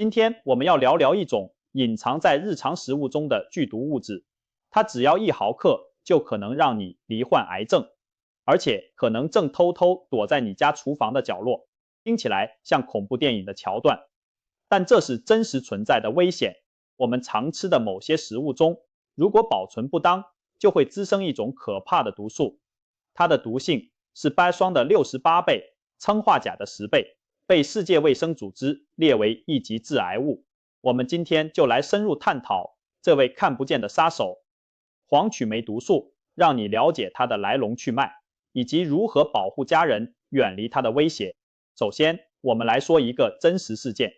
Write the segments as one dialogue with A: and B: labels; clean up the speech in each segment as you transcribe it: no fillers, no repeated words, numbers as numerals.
A: 今天我们要聊一种隐藏在日常食物中的剧毒物质，它只要1毫克就可能让你罹患癌症，而且可能正偷偷躲在你家厨房的角落，听起来像恐怖电影的桥段，但这是真实存在的危险。我们常吃的某些食物中，如果保存不当，就会滋生一种可怕的毒素，它的毒性是白霜的68倍，氰化钾的10倍，被世界卫生组织列为1级致癌物。我们今天就来深入探讨这位看不见的杀手黄曲霉毒素，让你了解它的来龙去脉，以及如何保护家人远离它的威胁。首先，我们来说一个真实事件。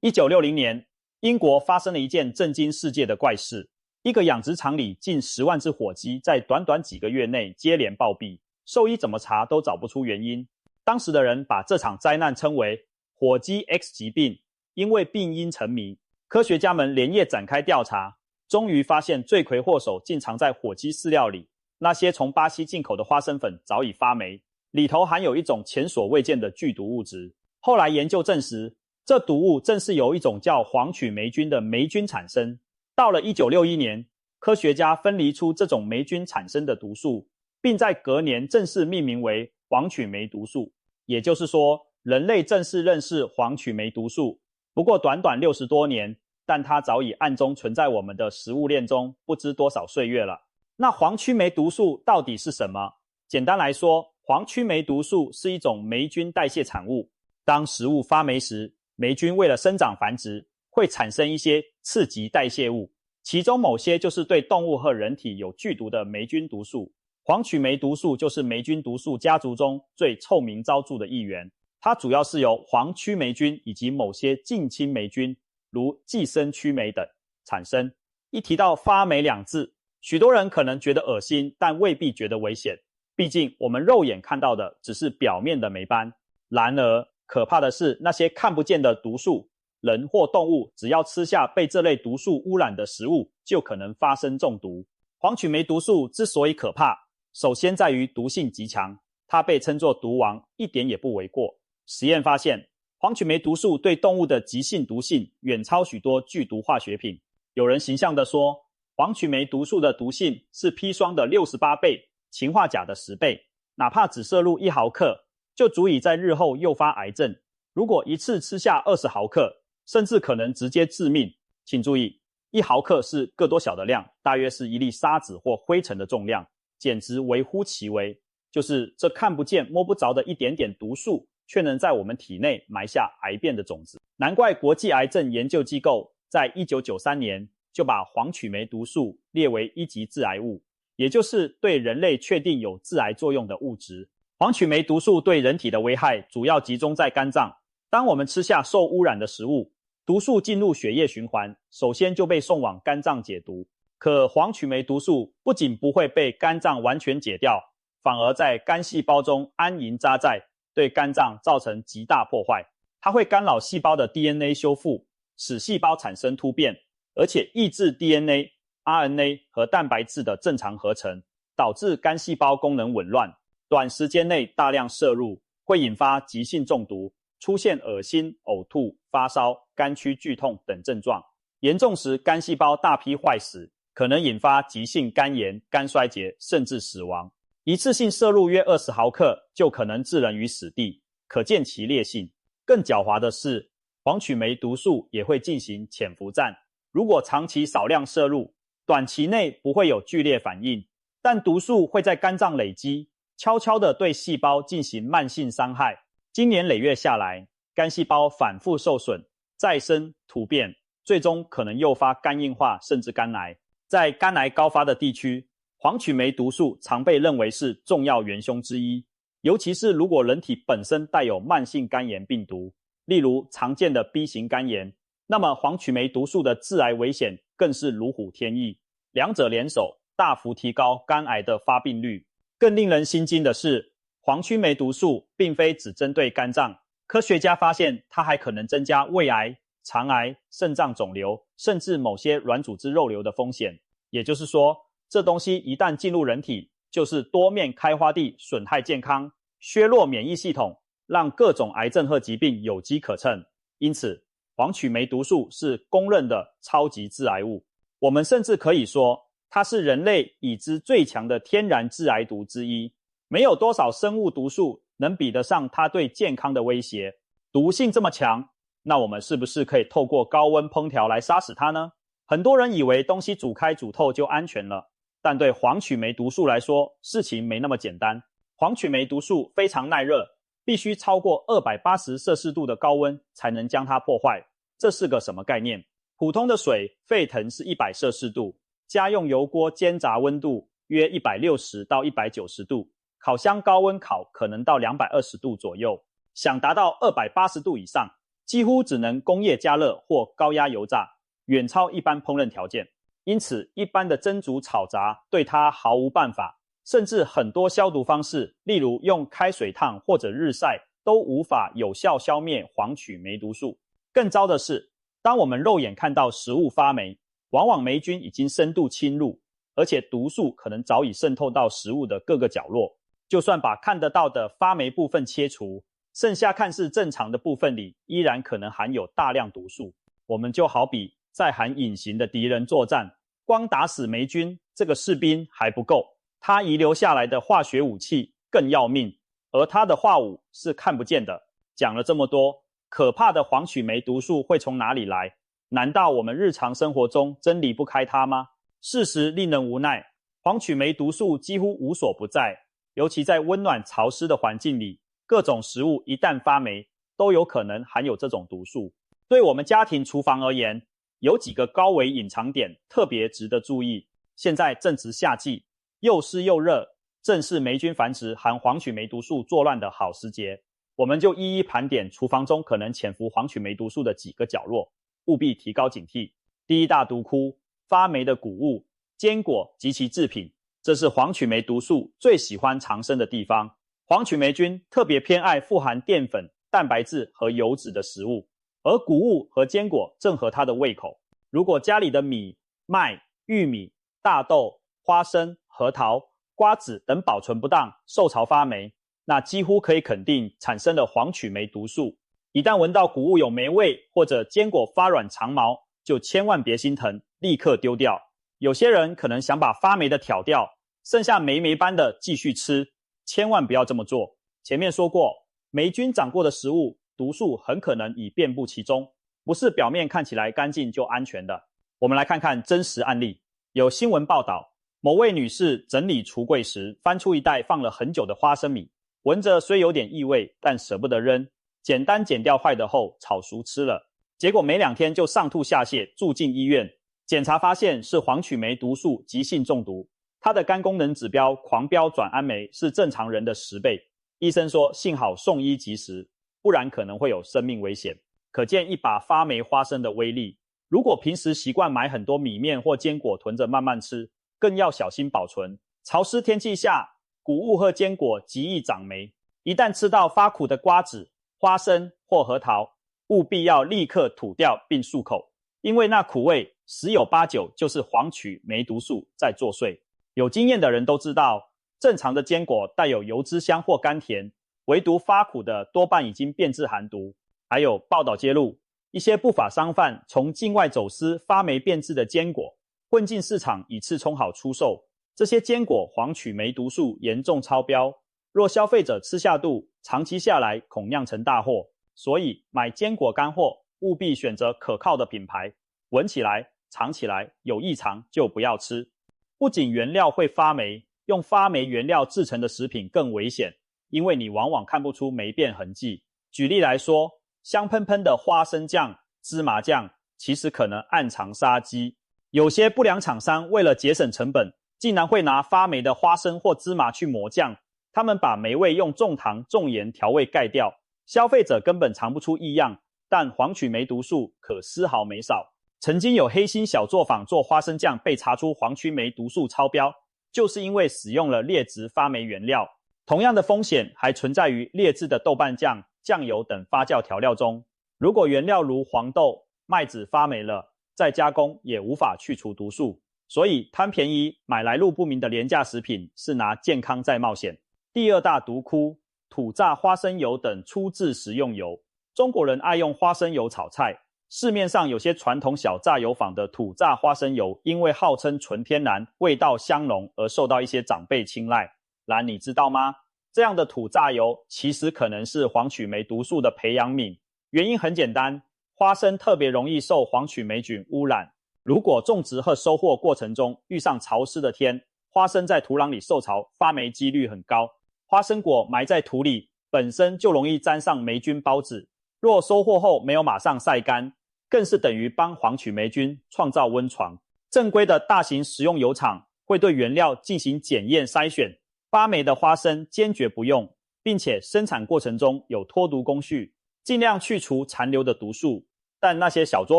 A: 1960年，英国发生了一件震惊世界的怪事，一个养殖场里近10万只火鸡在短短几个月内接连暴毙，兽医怎么查都找不出原因。当时的人把这场灾难称为火鸡 X 疾病，因为病因成谜。科学家们连夜展开调查，终于发现罪魁祸首竟藏在火鸡饲料里。那些从巴西进口的花生粉早已发霉，里头含有一种前所未见的剧毒物质。后来研究证实，这毒物正是由一种叫黄曲霉菌的霉菌产生。到了1961年，科学家分离出这种霉菌产生的毒素，并在隔年正式命名为黄曲霉毒素。也就是说，人类正式认识黄曲霉毒素。不过短短60多年，但它早已暗中存在我们的食物链中不知多少岁月了。那黄曲霉毒素到底是什么？简单来说，黄曲霉毒素是一种霉菌代谢产物。当食物发霉时，霉菌为了生长繁殖，会产生一些次级代谢物，其中某些就是对动物和人体有剧毒的霉菌毒素。黄曲霉毒素就是霉菌毒素家族中最臭名昭著的一员，它主要是由黄曲霉菌以及某些近亲霉菌，如寄生曲霉等产生。一提到发霉2字，许多人可能觉得恶心，但未必觉得危险。毕竟我们肉眼看到的只是表面的霉斑，然而可怕的是那些看不见的毒素，人或动物只要吃下被这类毒素污染的食物，就可能发生中毒。黄曲霉毒素之所以可怕，首先在于毒性极强，它被称作毒王，一点也不为过。实验发现，黄曲霉毒素对动物的急性毒性远超许多剧毒化学品。有人形象地说，黄曲霉毒素的毒性是砒霜的68倍，氰化钾的10倍，哪怕只摄入1毫克，就足以在日后诱发癌症。如果一次吃下20毫克，甚至可能直接致命。请注意，1毫克是个多小的量，大约是一粒沙子或灰尘的重量，简直微乎其微。就是这看不见摸不着的一点点毒素，却能在我们体内埋下癌变的种子。难怪国际癌症研究机构在1993年就把黄曲霉毒素列为1级致癌物，也就是对人类确定有致癌作用的物质。黄曲霉毒素对人体的危害主要集中在肝脏。当我们吃下受污染的食物，毒素进入血液循环，首先就被送往肝脏解毒。可黄曲霉毒素不仅不会被肝脏完全解掉，反而在肝细胞中安营扎寨，对肝脏造成极大破坏。它会干扰细胞的 DNA 修复，使细胞产生突变，而且抑制 DNA、RNA 和蛋白质的正常合成，导致肝细胞功能紊乱。短时间内大量摄入，会引发急性中毒，出现恶心、呕吐、发烧、肝区剧痛等症状。严重时，肝细胞大批坏死，可能引发急性肝炎、肝衰竭，甚至死亡。一次性摄入约20毫克，就可能置人于死地，可见其烈性。更狡猾的是，黄曲霉毒素也会进行潜伏战。如果长期少量摄入，短期内不会有剧烈反应，但毒素会在肝脏累积，悄悄地对细胞进行慢性伤害。经年累月下来，肝细胞反复受损，再生突变，最终可能诱发肝硬化甚至肝癌。在肝癌高发的地区，黄曲霉毒素常被认为是重要元凶之一，尤其是如果人体本身带有慢性肝炎病毒，例如常见的 B 型肝炎，那么黄曲霉毒素的致癌危险更是如虎添翼，两者联手大幅提高肝癌的发病率。更令人心惊的是，黄曲霉毒素并非只针对肝脏，科学家发现它还可能增加胃癌、肠癌、肾脏肿瘤，甚至某些软组织肉瘤的风险。也就是说，这东西一旦进入人体，就是多面开花地损害健康，削弱免疫系统，让各种癌症和疾病有机可乘。因此，黄曲霉毒素是公认的超级致癌物，我们甚至可以说它是人类已知最强的天然致癌毒之一，没有多少生物毒素能比得上它对健康的威胁。毒性这么强，那我们是不是可以透过高温烹调来杀死它呢？很多人以为东西煮开煮透就安全了，但对黄曲霉毒素来说，事情没那么简单。黄曲霉毒素非常耐热，必须超过280摄氏度的高温才能将它破坏。这是个什么概念？普通的水沸腾是100摄氏度，家用油锅煎炸温度约160到190度，烤箱高温烤可能到220度左右。想达到280度以上，几乎只能工业加热或高压油炸，远超一般烹饪条件。因此，一般的蒸煮炒炸对它毫无办法，甚至很多消毒方式，例如用开水烫或者日晒，都无法有效消灭黄曲霉毒素。更糟的是，当我们肉眼看到食物发霉，往往霉菌已经深度侵入，而且毒素可能早已渗透到食物的各个角落。就算把看得到的发霉部分切除，剩下看似正常的部分里依然可能含有大量毒素。我们就好比在和隐形的敌人作战，光打死霉菌这个士兵还不够，他遗留下来的化学武器更要命，而他的化武是看不见的。讲了这么多，可怕的黄曲霉毒素会从哪里来？难道我们日常生活中真离不开它吗？事实令人无奈，黄曲霉毒素几乎无所不在，尤其在温暖潮湿的环境里，各种食物一旦发霉，都有可能含有这种毒素。对我们家庭厨房而言，有几个高危隐藏点特别值得注意。现在正值夏季，又湿又热，正是霉菌繁殖和黄曲霉毒素作乱的好时节。我们就一一盘点厨房中可能潜伏黄曲霉毒素的几个角落，务必提高警惕。第一大毒窟，发霉的谷物、坚果及其制品，这是黄曲霉毒素最喜欢藏身的地方。黄曲霉菌特别偏爱富含淀粉、蛋白质和油脂的食物，而谷物和坚果正合它的胃口。如果家里的米、麦、玉米、大豆、花生、核桃、瓜子等保存不当，受潮发霉，那几乎可以肯定产生了黄曲霉毒素。一旦闻到谷物有霉味，或者坚果发软长毛，就千万别心疼，立刻丢掉。有些人可能想把发霉的挑掉，剩下霉霉般的继续吃，千万不要这么做。前面说过，霉菌长过的食物，毒素很可能已遍布其中，不是表面看起来干净就安全的。我们来看看真实案例。有新闻报道，某位女士整理橱柜时，翻出一袋放了很久的花生米，闻着虽有点异味，但舍不得扔，简单剪掉坏的后炒熟吃了。结果没2天就上吐下泻，住进医院。检查发现是黄曲霉毒素急性中毒，她的肝功能指标狂飙转氨酶是正常人的10倍。医生说幸好送医及时，不然可能会有生命危险。可见一把发霉花生的威力。如果平时习惯买很多米面或坚果囤着慢慢吃，更要小心保存。潮湿天气下，谷物和坚果极易长霉，一旦吃到发苦的瓜子、花生或核桃，务必要立刻吐掉并漱口，因为那苦味10有8九就是黄曲霉毒素在作祟。有经验的人都知道，正常的坚果带有油脂香或甘甜，唯独发苦的多半已经变质含毒。还有报道揭露，一些不法商贩从境外走私发霉变质的坚果，混进市场以次充好出售。这些坚果黄曲霉毒素严重超标，若消费者吃下肚，长期下来恐酿成大祸。所以买坚果干货务必选择可靠的品牌，闻起来、尝起来有异常就不要吃。不仅原料会发霉，用发霉原料制成的食品更危险，因为你往往看不出霉变痕迹。举例来说，香喷喷的花生酱、芝麻酱其实可能暗藏杀机。有些不良厂商为了节省成本，竟然会拿发霉的花生或芝麻去磨酱，他们把霉味用重糖重盐调味盖掉，消费者根本尝不出异样，但黄曲霉毒素可丝毫没少。曾经有黑心小作坊做花生酱被查出黄曲霉毒素超标，就是因为使用了劣质发霉原料。同样的风险还存在于劣质的豆瓣酱、酱油等发酵调料中。如果原料如黄豆、麦子发霉了，再加工也无法去除毒素。所以贪便宜买来路不明的廉价食品是拿健康在冒险。第二大毒窟，土榨花生油等粗制食用油。中国人爱用花生油炒菜，市面上有些传统小榨油坊的土榨花生油，因为号称纯天然，味道香浓而受到一些长辈青睐。然你知道吗？这样的土榨油其实可能是黄曲霉毒素的培养皿。原因很简单，花生特别容易受黄曲霉菌污染。如果种植和收获过程中遇上潮湿的天，花生在土壤里受潮，发霉几率很高。花生果埋在土里，本身就容易沾上霉菌孢子。若收获后没有马上晒干，更是等于帮黄曲霉菌创造温床。正规的大型食用油厂会对原料进行检验筛选，发霉的花生坚决不用，并且生产过程中有脱毒工序，尽量去除残留的毒素。但那些小作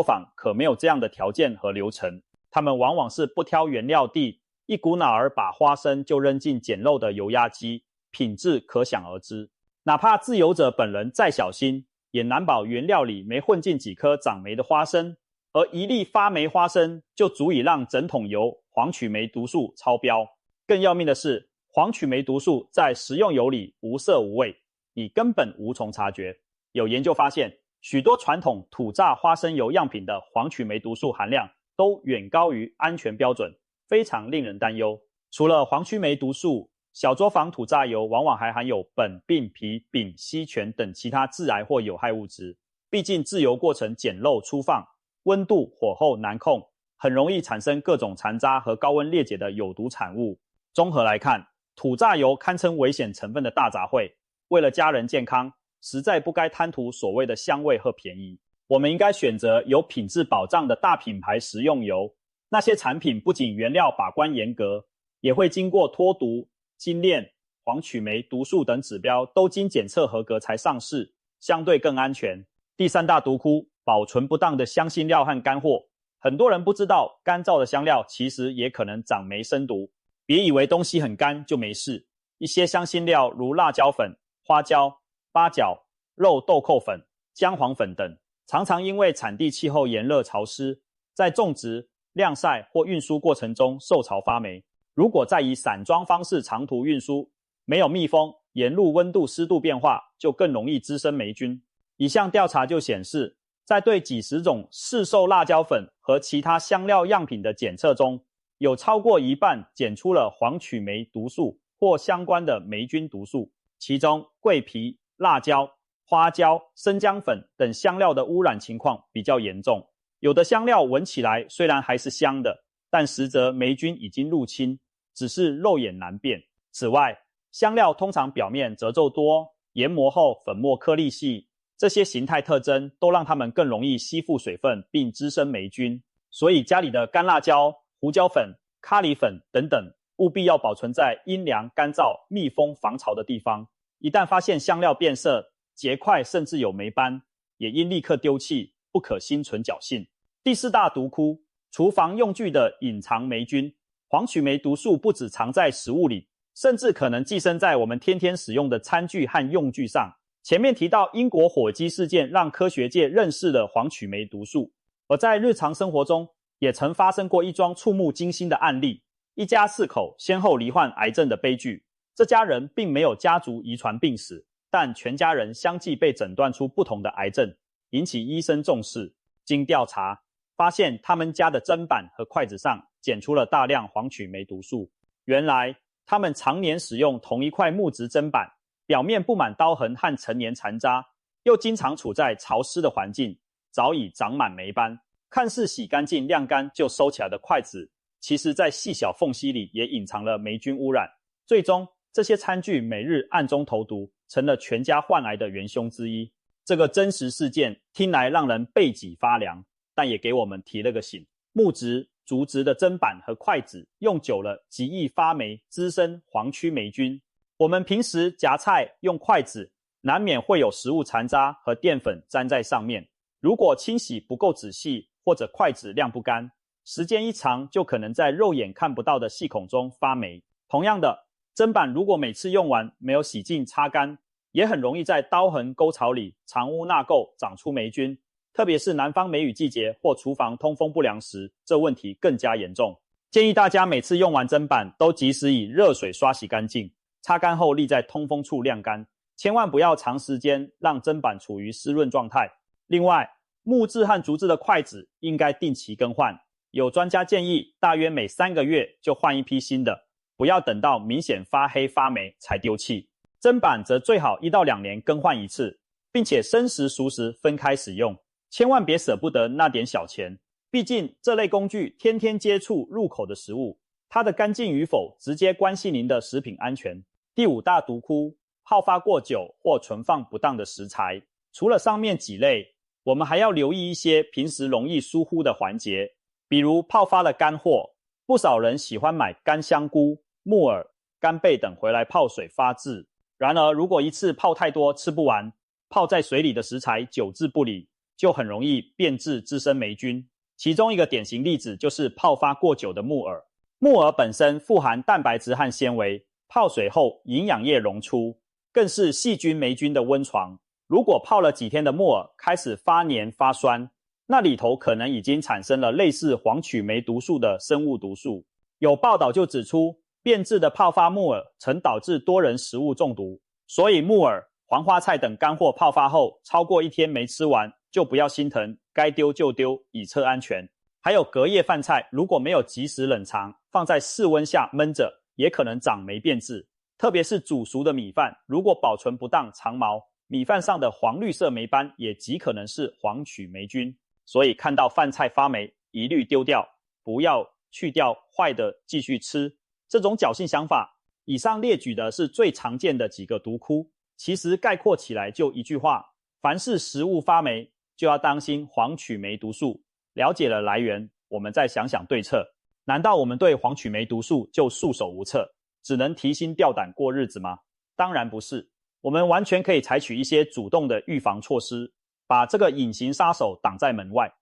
A: 坊可没有这样的条件和流程，他们往往是不挑原料地，一股脑儿把花生就扔进简陋的油压机，品质可想而知。哪怕自由者本人再小心，也难保原料里没混进几颗长霉的花生，而一粒发霉花生就足以让整桶油黄曲霉毒素超标。更要命的是，黄曲霉毒素在食用油里无色无味，你根本无从察觉。有研究发现，许多传统土榨花生油样品的黄曲霉毒素含量都远高于安全标准，非常令人担忧。除了黄曲霉毒素，小作坊土榨油往往还含有苯、并皮、丙烯醛等其他致癌或有害物质。毕竟制油过程简陋粗放，温度火候难控，很容易产生各种残渣和高温裂解的有毒产物。综合来看，土榨油堪称危险成分的大杂烩。为了家人健康，实在不该贪图所谓的香味和便宜。我们应该选择有品质保障的大品牌食用油。那些产品不仅原料把关严格，也会经过脱毒、精炼、黄曲霉毒素等指标都经检测合格才上市，相对更安全。第三大毒窟，保存不当的香辛料和干货。很多人不知道，干燥的香料其实也可能长霉生毒。别以为东西很干就没事，一些香辛料如辣椒粉、花椒、八角、肉豆蔻粉、姜黄粉等，常常因为产地气候炎热潮湿，在种植、晾晒或运输过程中受潮发霉。如果再以散装方式长途运输，没有密封，沿路温度湿度变化，就更容易滋生霉菌。一项调查就显示，在对几十种市售辣椒粉和其他香料样品的检测中，有超过一半检出了黄曲霉毒素或相关的霉菌毒素。其中桂皮、辣椒、花椒、生姜粉等香料的污染情况比较严重。有的香料闻起来虽然还是香的，但实则霉菌已经入侵，只是肉眼难辨。此外，香料通常表面褶皱多，研磨后粉末颗粒细，这些形态特征都让它们更容易吸附水分并滋生霉菌。所以家里的干辣椒、胡椒粉、咖喱粉等等，务必要保存在阴凉、干燥、密封、防潮的地方。一旦发现香料变色、结块甚至有霉斑，也应立刻丢弃，不可心存侥幸。第四大毒窟，厨房用具的隐藏霉菌。黄曲霉毒素不只藏在食物里，甚至可能寄生在我们天天使用的餐具和用具上。前面提到英国火鸡事件让科学界认识了黄曲霉毒素，而在日常生活中也曾发生过一桩触目惊心的案例，一家4口先后罹患癌症的悲剧。这家人并没有家族遗传病史，但全家人相继被诊断出不同的癌症，引起医生重视。经调查，发现他们家的砧板和筷子上检出了大量黄曲霉毒素。原来他们常年使用同一块木质砧板，表面布满刀痕和陈年残渣，又经常处在潮湿的环境，早已长满霉斑。看似洗干净晾干就收起来的筷子，其实在细小缝隙里也隐藏了霉菌污染。最终这些餐具每日暗中投毒，成了全家患癌的元凶之一。这个真实事件听来让人背脊发凉，但也给我们提了个醒。木质、竹质的砧板和筷子用久了极易发霉，滋生黄曲霉菌。我们平时夹菜用筷子，难免会有食物残渣和淀粉粘在上面。如果清洗不够仔细，或者筷子晾不干，时间一长就可能在肉眼看不到的细孔中发霉。同样的，砧板如果每次用完没有洗净擦干，也很容易在刀痕沟槽里藏污纳垢，长出霉菌。特别是南方梅雨季节或厨房通风不良时，这问题更加严重。建议大家每次用完砧板都及时以热水刷洗干净，擦干后立在通风处晾干，千万不要长时间让砧板处于湿润状态。另外，木质和竹制的筷子应该定期更换，有专家建议大约每3个月就换一批新的，不要等到明显发黑发霉才丢弃。砧板则最好1到2年更换一次，并且生食熟食分开使用，千万别舍不得那点小钱。毕竟这类工具天天接触入口的食物，它的干净与否直接关系您的食品安全。第5大毒窟，泡发过久或存放不当的食材。除了上面几类，我们还要留意一些平时容易疏忽的环节，比如泡发的干货。不少人喜欢买干香菇、木耳、干贝等回来泡水发制，然而如果一次泡太多吃不完，泡在水里的食材久置不理，就很容易变质滋生霉菌。其中一个典型例子就是泡发过久的木耳。木耳本身富含蛋白质和纤维，泡水后营养液溶出，更是细菌霉菌的温床。如果泡了几天的木耳开始发黏发酸，那里头可能已经产生了类似黄曲霉毒素的生物毒素。有报道就指出，变质的泡发木耳曾导致多人食物中毒，所以木耳、黄花菜等干货泡发后超过1天没吃完，就不要心疼，该丢就丢，以测安全。还有隔夜饭菜，如果没有及时冷藏，放在室温下焖着，也可能长霉变质。特别是煮熟的米饭，如果保存不当长毛，米饭上的黄绿色霉斑也极可能是黄曲霉菌。所以看到饭菜发霉，一律丢掉，不要去掉坏的继续吃。这种侥幸想法，以上列举的是最常见的几个毒窟，其实概括起来就一句话：凡是食物发霉，就要当心黄曲霉毒素。了解了来源，我们再想想对策。难道我们对黄曲霉毒素就束手无策，只能提心吊胆过日子吗？当然不是，我们完全可以采取一些主动的预防措施，把这个隐形杀手挡在门外。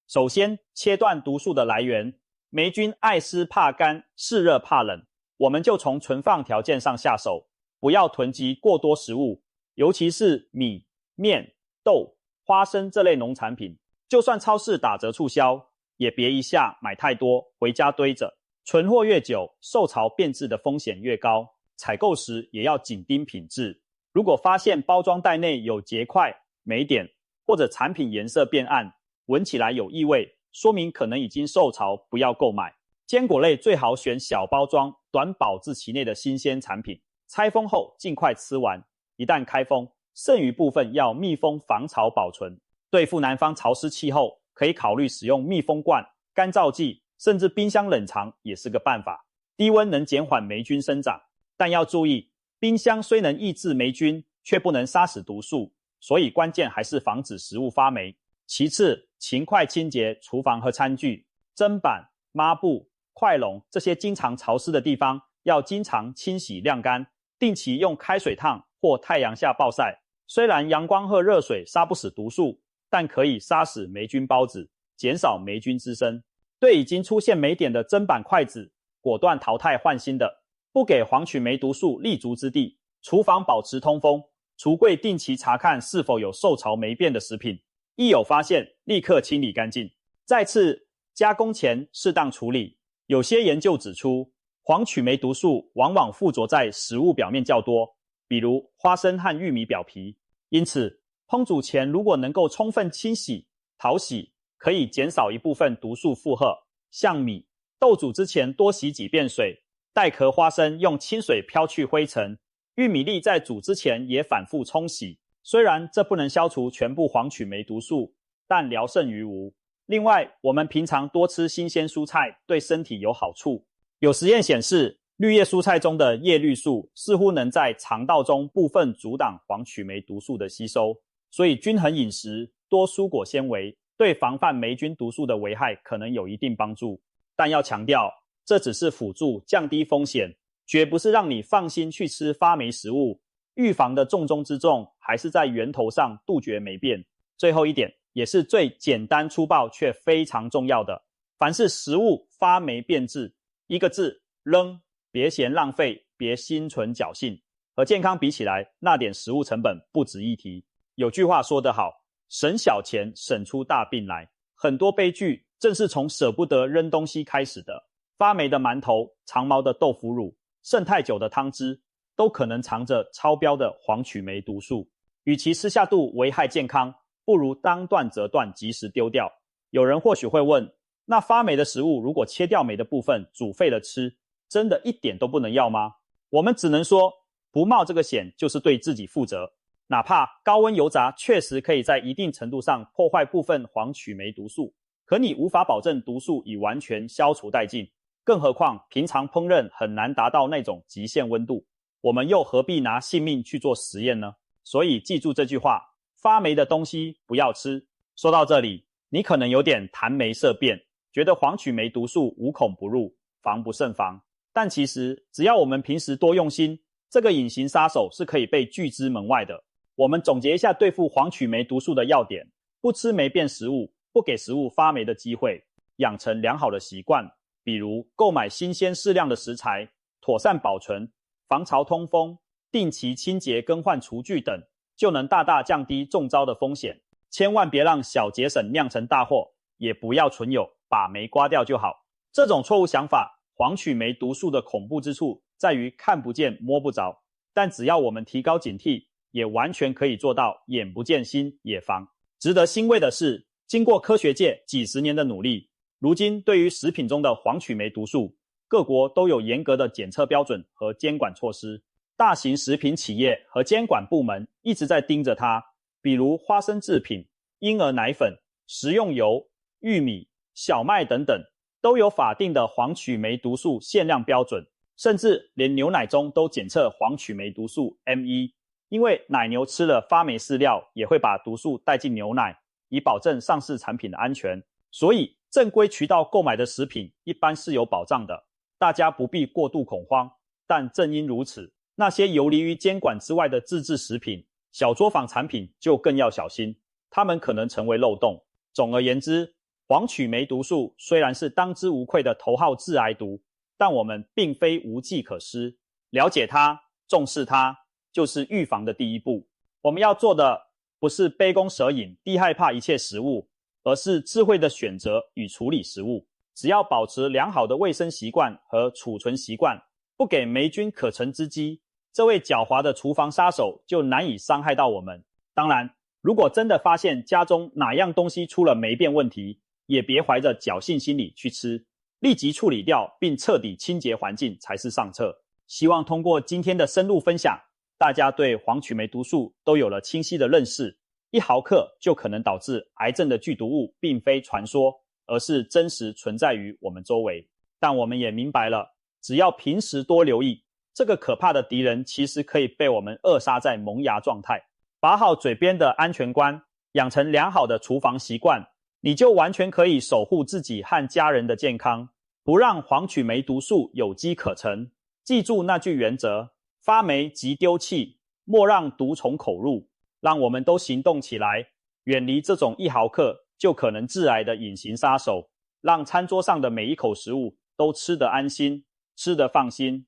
A: 首先，切断毒素的来源。霉菌爱湿怕干，嗜热怕冷，我们就从存放条件上下手，不要囤积过多食物，尤其是米、面、豆、花生这类农产品。就算超市打折促销，也别一下买太多回家堆着，存货越久，受潮变质的风险越高。采购时也要紧盯品质，如果发现包装袋内有结块、霉点，或者产品颜色变暗，闻起来有异味，说明可能已经受潮，不要购买。坚果类最好选小包装、短保质期内的新鲜产品，拆封后尽快吃完。一旦开封，剩余部分要密封防潮保存。对付南方潮湿气候，可以考虑使用密封罐、干燥剂，甚至冰箱冷藏也是个办法。低温能减缓霉菌生长，但要注意，冰箱虽能抑制霉菌，却不能杀死毒素，所以关键还是防止食物发霉。其次，勤快清洁厨房和餐具，砧板、抹布、筷笼这些经常潮湿的地方要经常清洗晾干，定期用开水烫或太阳下暴晒。虽然阳光和热水杀不死毒素，但可以杀死霉菌孢子，减少霉菌滋生。对已经出现霉点的砧板筷子，果断淘汰换新的，不给黄曲霉毒素立足之地。厨房保持通风，橱柜定期查看是否有受潮霉变的食品，一有发现立刻清理干净。再次，加工前适当处理。有些研究指出，黄曲霉毒素往往附着在食物表面较多，比如花生和玉米表皮，因此烹煮前如果能够充分清洗、淘洗，可以减少一部分毒素负荷。像米、豆煮之前多洗几遍水，带壳花生用清水漂去灰尘，玉米粒在煮之前也反复冲洗。虽然这不能消除全部黄曲霉毒素，但聊胜于无。另外，我们平常多吃新鲜蔬菜对身体有好处。有实验显示，绿叶蔬菜中的叶绿素似乎能在肠道中部分阻挡黄曲霉毒素的吸收，所以均衡饮食、多蔬果纤维对防范霉菌毒素的危害可能有一定帮助。但要强调，这只是辅助降低风险，绝不是让你放心去吃发霉食物。预防的重中之重还是在源头上杜绝霉变。最后一点，也是最简单粗暴却非常重要的，凡是食物发霉变质，一个字，扔。别嫌浪费，别心存侥幸。和健康比起来，那点食物成本不值一提。有句话说得好，省小钱省出大病来。很多悲剧正是从舍不得扔东西开始的。发霉的馒头、长毛的豆腐乳、剩太久的汤汁，都可能藏着超标的黄曲霉毒素。与其吃下肚危害健康，不如当断则断，及时丢掉。有人或许会问，那发霉的食物如果切掉霉的部分，煮沸了吃，真的一点都不能要吗？我们只能说，不冒这个险就是对自己负责。哪怕高温油炸确实可以在一定程度上破坏部分黄曲霉毒素，可你无法保证毒素已完全消除殆尽，更何况平常烹饪很难达到那种极限温度，我们又何必拿性命去做实验呢？所以记住这句话，发霉的东西不要吃。说到这里，你可能有点谈霉色变，觉得黄曲霉毒素无孔不入，防不胜防。但其实只要我们平时多用心，这个隐形杀手是可以被拒之门外的。我们总结一下对付黄曲霉毒素的要点：不吃霉变食物，不给食物发霉的机会，养成良好的习惯，比如购买新鲜适量的食材，妥善保存，防潮通风，定期清洁更换厨具等，就能大大降低中招的风险。千万别让小节省酿成大祸，也不要存有把霉刮掉就好。这种错误想法，黄曲霉毒素的恐怖之处在于看不见摸不着，但只要我们提高警惕，也完全可以做到眼不见心也防。值得欣慰的是，经过科学界几十年的努力，如今对于食品中的黄曲霉毒素，各国都有严格的检测标准和监管措施。大型食品企业和监管部门一直在盯着它，比如花生制品、婴儿奶粉、食用油、玉米、小麦等等，都有法定的黄曲霉毒素限量标准，甚至连牛奶中都检测黄曲霉毒素 M1，因为奶牛吃了发霉饲料也会把毒素带进牛奶，以保证上市产品的安全。所以正规渠道购买的食品一般是有保障的，大家不必过度恐慌。但正因如此，那些游离于监管之外的自制食品、小作坊产品就更要小心，它们可能成为漏洞。总而言之，黄曲霉毒素虽然是当之无愧的头号致癌毒，但我们并非无计可施。了解它，重视它，就是预防的第一步。我们要做的不是杯弓蛇影、低害怕一切食物，而是智慧的选择与处理食物。只要保持良好的卫生习惯和储存习惯，不给霉菌可乘之机，这位狡猾的厨房杀手就难以伤害到我们。当然，如果真的发现家中哪样东西出了霉变问题，也别怀着侥幸心理去吃，立即处理掉并彻底清洁环境才是上策。希望通过今天的深入分享，大家对黄曲霉毒素都有了清晰的认识。1毫克就可能导致癌症的剧毒物并非传说，而是真实存在于我们周围。但我们也明白了，只要平时多留意，这个可怕的敌人其实可以被我们扼杀在萌芽状态。把好嘴边的安全关，养成良好的厨房习惯，你就完全可以守护自己和家人的健康，不让黄曲霉毒素有机可乘。记住那句原则：发霉即丢弃，莫让毒虫口入。让我们都行动起来，远离这种1毫克就可能致癌的隐形杀手，让餐桌上的每一口食物都吃得安心，吃得放心。